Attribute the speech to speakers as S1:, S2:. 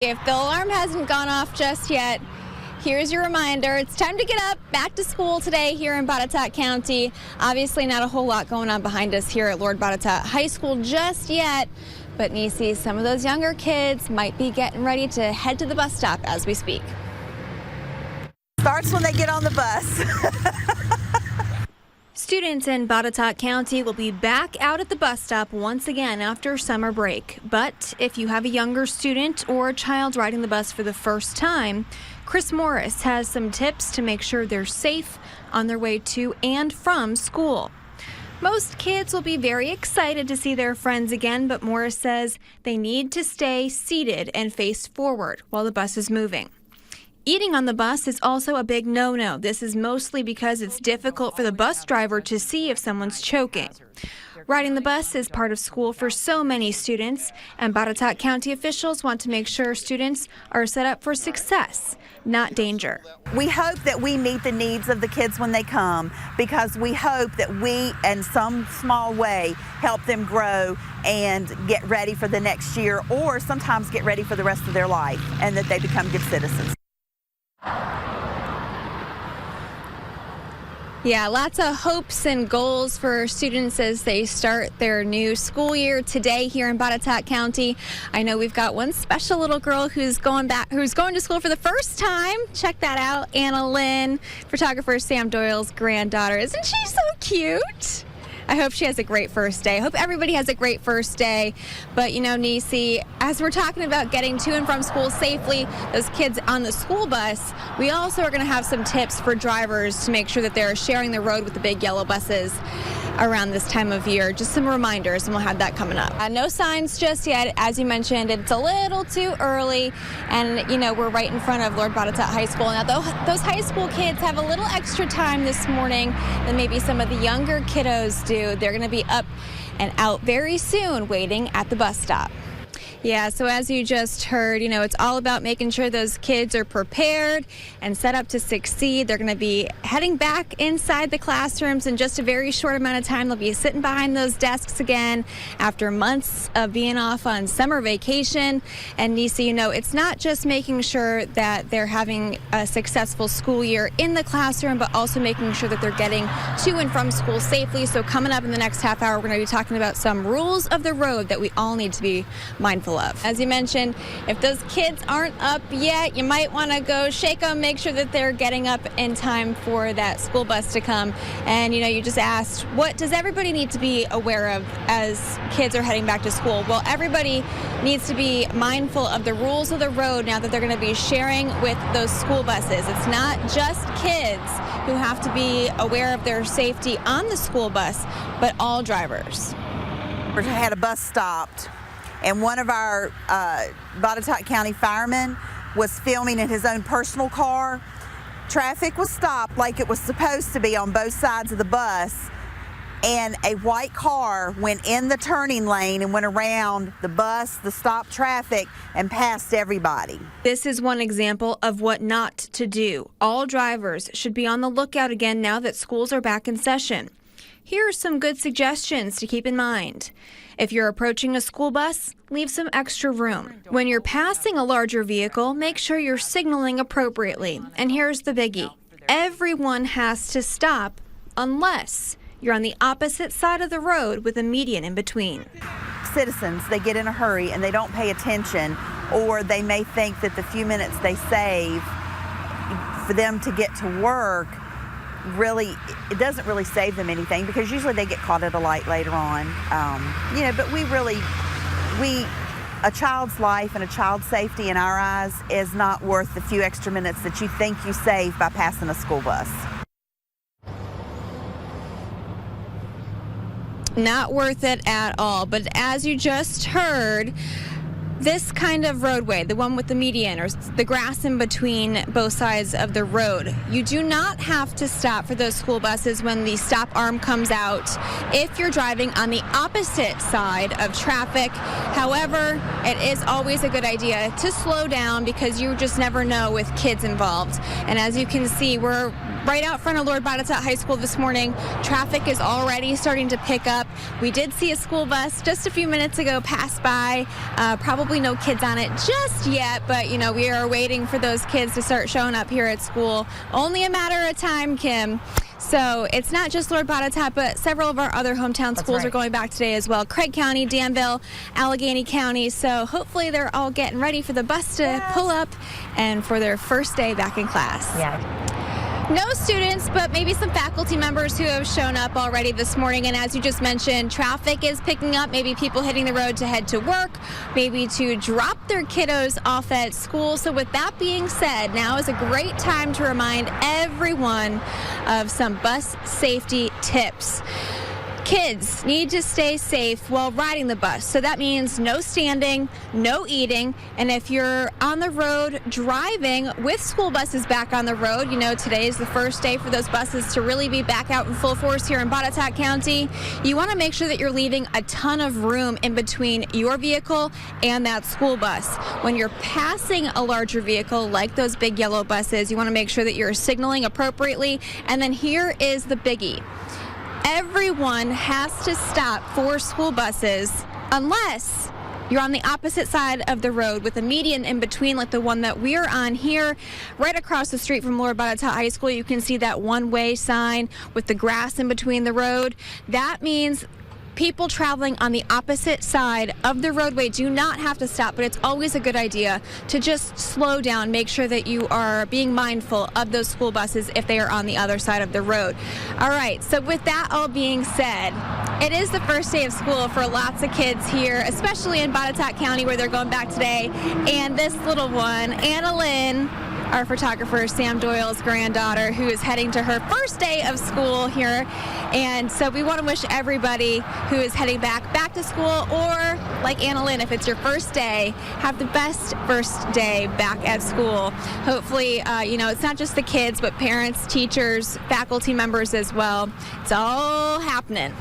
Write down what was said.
S1: If the alarm hasn't gone off just yet, here's your reminder. It's time to get up, back to school today here in Botetourt County. Obviously not a whole lot going on behind us here at Lord Botetourt High School just yet, but Nisi, some of those younger kids might be getting ready to head to the bus stop as we speak.
S2: Starts when they get on the bus.
S1: Students in Botetourt County will be back out at the bus stop once again after summer break. But if you have a younger student or a child riding the bus for the first time, Chris Morris has some tips to make sure they're safe on their way to and from school. Most kids will be very excited to see their friends again, but Morris says they need to stay seated and face forward while the bus is moving. Eating on the bus is also a big no-no. This is mostly because it's difficult for the bus driver to see if someone's choking. Riding the bus is part of school for so many students, and Botetourt County officials want to make sure students are set up for success, not danger.
S2: We hope that we meet the needs of the kids when they come, because we hope that we, in some small way, help them grow and get ready for the next year, or sometimes get ready for the rest of their life, and that they become good citizens.
S1: Yeah, lots of hopes and goals for students as they start their new school year today here in Botetourt County. I know we've got one special little girl who's going to school for the first time. Check that out, Anna Lynn, photographer Sam Doyle's granddaughter. Isn't she so cute? I hope she has a great first day. I hope everybody has a great first day. But, you know, Nisi, as we're talking about getting to and from school safely, those kids on the school bus, we also are going to have some tips for drivers to make sure that they're sharing the road with the big yellow buses around this time of year. Just some reminders, and we'll have that coming up. No signs just yet. As you mentioned, it's a little too early, and, you know, we're right in front of Lord Botetourt High School. Now, those high school kids have a little extra time this morning than maybe some of the younger kiddos do. They're going to be up and out very soon waiting at the bus stop. Yeah, so as you just heard, you know, it's all about making sure those kids are prepared and set up to succeed. They're going to be heading back inside the classrooms in just a very short amount of time. They'll be sitting behind those desks again after months of being off on summer vacation. And Nisi, you know, it's not just making sure that they're having a successful school year in the classroom, but also making sure that they're getting to and from school safely. So coming up in the next half hour, we're going to be talking about some rules of the road that we all need to be mindful of. As you mentioned, if those kids aren't up yet, you might want to go shake them, make sure that they're getting up in time for that school bus to come. And, you know, you just asked, what does everybody need to be aware of as kids are heading back to school? Well, everybody needs to be mindful of the rules of the road now that they're going to be sharing with those school buses. It's not just kids who have to be aware of their safety on the school bus, but all drivers.
S2: We had a bus stopped, and one of our Botetourt County firemen was filming in his own personal car. Traffic was stopped like it was supposed to be on both sides of the bus, and a white car went in the turning lane and went around the bus, the stopped traffic, and past everybody.
S1: This is one example of what not to do. All drivers should be on the lookout again now that schools are back in session. Here are some good suggestions to keep in mind. If you're approaching a school bus, leave some extra room. When you're passing a larger vehicle, make sure you're signaling appropriately. And here's the biggie. Everyone has to stop unless you're on the opposite side of the road with a median in between.
S2: Citizens, they get in a hurry and they don't pay attention, or they may think that the few minutes they save for them to get to work really, it doesn't really save them anything, because usually they get caught at a light later on. You know, but a child's life and a child's safety in our eyes is not worth the few extra minutes that you think you save by passing a school bus.
S1: Not worth it at all. But as you just heard, this kind of roadway, the one with the median or the grass in between both sides of the road, you do not have to stop for those school buses when the stop arm comes out if you're driving on the opposite side of traffic. However, it is always a good idea to slow down, because you just never know with kids involved. And as you can see, we're right out front of Lord Botetourt High School this morning, traffic is already starting to pick up. We did see a school bus just a few minutes ago pass by. Probably no kids on it just yet, but you know, we are waiting for those kids to start showing up here at school. Only a matter of time, Kim. So it's not just Lord Botetourt, but several of our other hometown schools are going back today as well. Craig County, Danville, Allegheny County. So hopefully they're all getting ready for the bus to pull up and for their first day back in class. No students, but maybe some faculty members who have shown up already this morning. And as you just mentioned, traffic is picking up. Maybe people hitting the road to head to work, maybe to drop their kiddos off at school. So with that being said, now is a great time to remind everyone of some bus safety tips. Kids need to stay safe while riding the bus. So that means no standing, no eating. And if you're on the road driving with school buses back on the road, you know, today is the first day for those buses to really be back out in full force here in Botetourt County. You want to make sure that you're leaving a ton of room in between your vehicle and that school bus. When you're passing a larger vehicle like those big yellow buses, you want to make sure that you're signaling appropriately. And then here is the biggie. Everyone has to stop for school buses unless you're on the opposite side of the road with a median in between, like the one that we're on here. Right across the street from Lord Botetourt High School, you can see that one-way sign with the grass in between the road. That means people traveling on the opposite side of the roadway do not have to stop, but it's always a good idea to just slow down, make sure that you are being mindful of those school buses if they are on the other side of the road. All right, so with that all being said, it is the first day of school for lots of kids here, especially in Botetourt County where they're going back today. And this little one, Anna Lynn, our photographer, Sam Doyle's granddaughter, who is heading to her first day of school here. And so we want to wish everybody who is heading back to school, or like Anna Lynn, if it's your first day, have the best first day back at school. Hopefully, you know, it's not just the kids, but parents, teachers, faculty members as well. It's all happening.